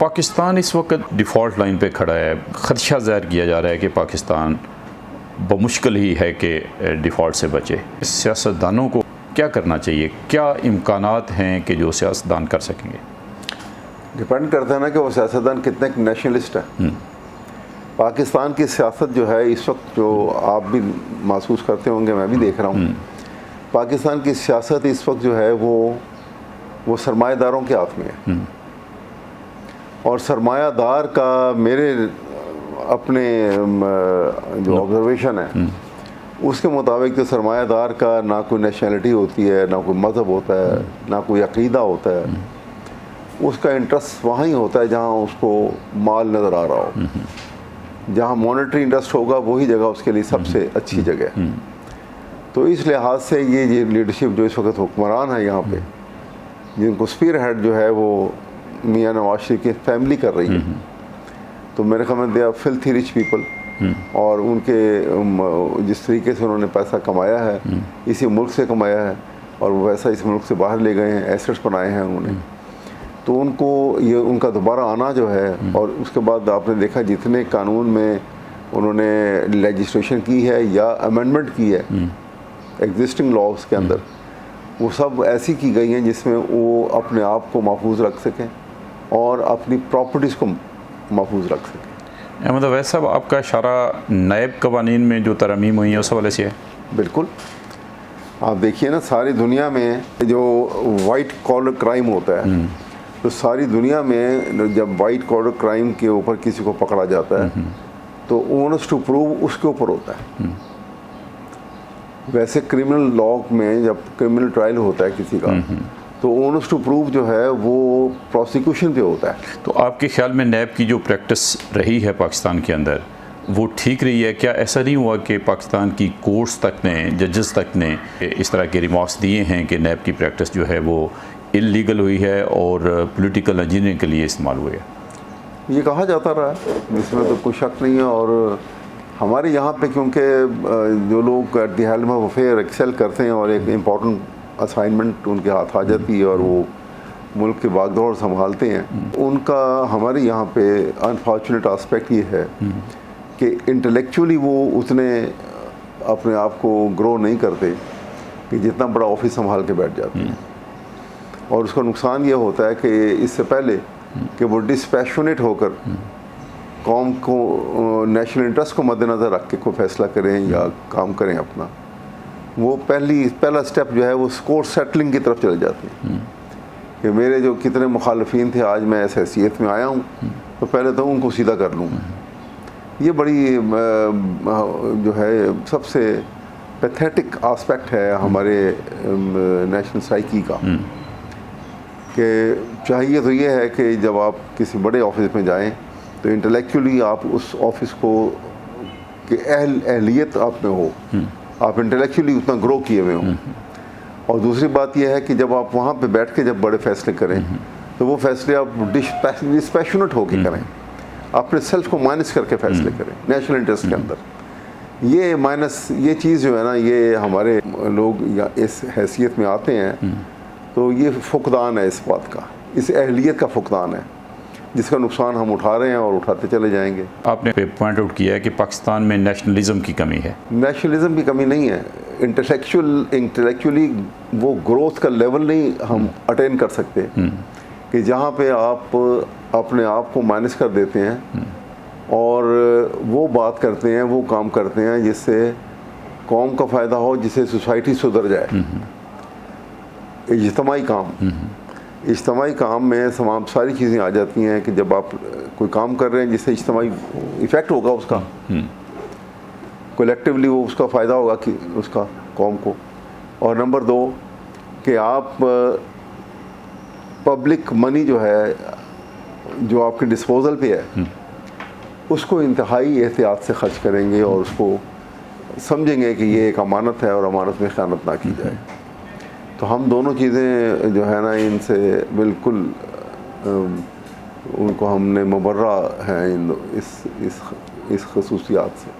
पाकिस्तान इस वक्त default line पे खड़ा है। ख़दशा ज़ाहिर किया जा रहा है कि पाकिस्तान बमुश्किल ही है कि डिफ़ॉल्ट से बचे। सियासतदानों को क्या करना चाहिए, क्या इम्कानात हैं कि जो सियासतदान कर सकेंगे? डिपेंड करता है ना कि वो सियासतदान कितने नेशनलिस्ट है। पाकिस्तान की सियासत जो है इस वक्त, जो आप भी महसूस करते होंगे, मैं भी देख रहा हूँ, पाकिस्तान की सियासत इस वक्त जो है वो सरमाएदारों के हाथ में है। और सरमायादार का मेरे अपने जो ऑब्जर्वेशन है उसके मुताबिक तो सरमायादार का ना कोई नेशनलिटी होती है, ना कोई मज़हब होता है, ना कोई अक़ीदा होता है। उसका इंटरेस्ट वहाँ ही होता है जहाँ उसको माल नज़र आ रहा हो। जहाँ मॉनेटरी इंटरेस्ट होगा वही जगह उसके लिए सबसे अच्छी जगह है। तो इस लिहाज से ये लीडरशिप जो इस वक्त हुक्मरान है यहाँ पे, जिनको स्पीयर हेड जो है वो मियाँ नवाज शरीफ की फैमिली कर रही है, तो मेरे ख्याल में they are filthy rich people. और उनके जिस तरीके से उन्होंने पैसा कमाया है इसी मुल्क से कमाया है और वो वैसा इस मुल्क से बाहर ले गए हैं, एसेट्स बनाए हैं उन्होंने, तो उनको ये उनका दोबारा आना जो है। और उसके बाद आपने देखा जितने कानून में उन्होंने लेजिस्लेशन की है या अमेंडमेंट की है एग्जिस्टिंग लॉज के अंदर, वो सब ऐसी की गई हैं जिसमें वो अपने आप को महफूज रख सकें और अपनी प्रॉपर्टीज़ को महफूज रख सकें। अहमद अवैध साहब, आपका इशारा नायब कवानीन में जो तरमीम हुई है उस हवाले से है? बिल्कुल। आप देखिए ना, सारी दुनिया में जो वाइट कॉलर क्राइम होता है, तो सारी दुनिया में जब वाइट कॉलर क्राइम के ऊपर किसी को पकड़ा जाता है तो ओनर्स टू प्रूव उसके ऊपर होता है। वैसे क्रिमिनल लॉ में जब क्रिमिनल ट्रायल होता है किसी का, तो ओनर्स टू प्रूव जो है वो प्रोसिक्यूशन पे होता है। तो आपके ख्याल में नैब की जो प्रैक्टिस रही है पाकिस्तान के अंदर, वो ठीक रही है? क्या ऐसा नहीं हुआ कि पाकिस्तान की कोर्ट्स तक ने, जजेस तक ने इस तरह के रिमार्क्स दिए हैं कि नैब की प्रैक्टिस जो है वो इलीगल हुई है और पॉलिटिकल इंजीनियरिंग के लिए इस्तेमाल हुई है? ये कहा जाता रहा है, इसमें तो कोई शक नहीं है। और हमारे यहाँ पे क्योंकि जो लोग at the helm of affair excel करते हैं और एक इम्पॉर्टेंट असाइनमेंट उनके हाथ आ जाती है और वो मुल्क की बागडोर संभालते हैं, उनका हमारे यहाँ पे अनफॉर्चुनेट आस्पेक्ट ये है कि इंटेलेक्चुअली वो उतने अपने आप को ग्रो नहीं करते कि जितना बड़ा ऑफिस संभाल के बैठ जाते हैं। और उसका नुकसान ये होता है कि इससे पहले कि वो डिस्पैशनेट होकर कौम को नेशनल इंटरेस्ट को मद्देनज़र रख के कोई फैसला करें या काम करें अपना, वो पहला स्टेप जो है वो स्कोर सेटलिंग की तरफ चले जाते हैं कि मेरे जो कितने मुखालफिन थे आज मैं इस हैसियत में आया हूँ, तो पहले तो उनको सीधा कर लूँ। ये बड़ी जो है सबसे पैथेटिक आस्पेक्ट है हमारे नेशनल साइकी का, कि चाहिए तो ये है कि जब आप किसी बड़े ऑफिस में जाएं तो इंटेलेक्चुअली आप उस ऑफिस को कि अहलियत आप में हो, आप इंटेलेक्चुअली उतना ग्रो किए हुए हों। और दूसरी बात यह है कि जब आप वहाँ पे बैठ के जब बड़े फैसले करें तो वो फैसले आप डिस्पैशनेट होकर करें, अपने सेल्फ को माइनस करके फैसले करें नेशनल इंटरेस्ट के अंदर। ये चीज़ जो है ना, ये हमारे लोग या इस हैसियत में आते हैं तो ये फुकदान है इस बात का, इस अहलियत का फुकदान है जिसका नुकसान हम उठा रहे हैं और उठाते चले जाएंगे। आपने पॉइंट आउट किया है कि पाकिस्तान में नेशनलिज्म की कमी है। नेशनलिज्म की कमी नहीं है, इंटेलेक्चुअली वो ग्रोथ का लेवल नहीं हम अटेन कर सकते कि जहाँ पे आप अपने आप को माइनस कर देते हैं और वो बात करते हैं, वो काम करते हैं जिससे कौम का फ़ायदा हो, जिससे सोसाइटी सुधर जाए। इज्तिमाई काम में तमाम सारी चीज़ें आ जाती हैं कि जब आप कोई काम कर रहे हैं जिससे इज्तिमाई इफ़ेक्ट होगा उसका, कलेक्टिवली वो उसका फ़ायदा होगा कि उसका कौम को। और नंबर 2 कि आप पब्लिक मनी जो है जो आपके डिस्पोजल पे है उसको इंतहाई एहतियात से ख़र्च करेंगे और उसको समझेंगे कि ये एक अमानत है और अमानत में ख़यानत ना की जाए। तो हम दोनों चीज़ें जो है ना, इनसे बिल्कुल उनको हमने मुबर्रा हैं इस खसूसियात से।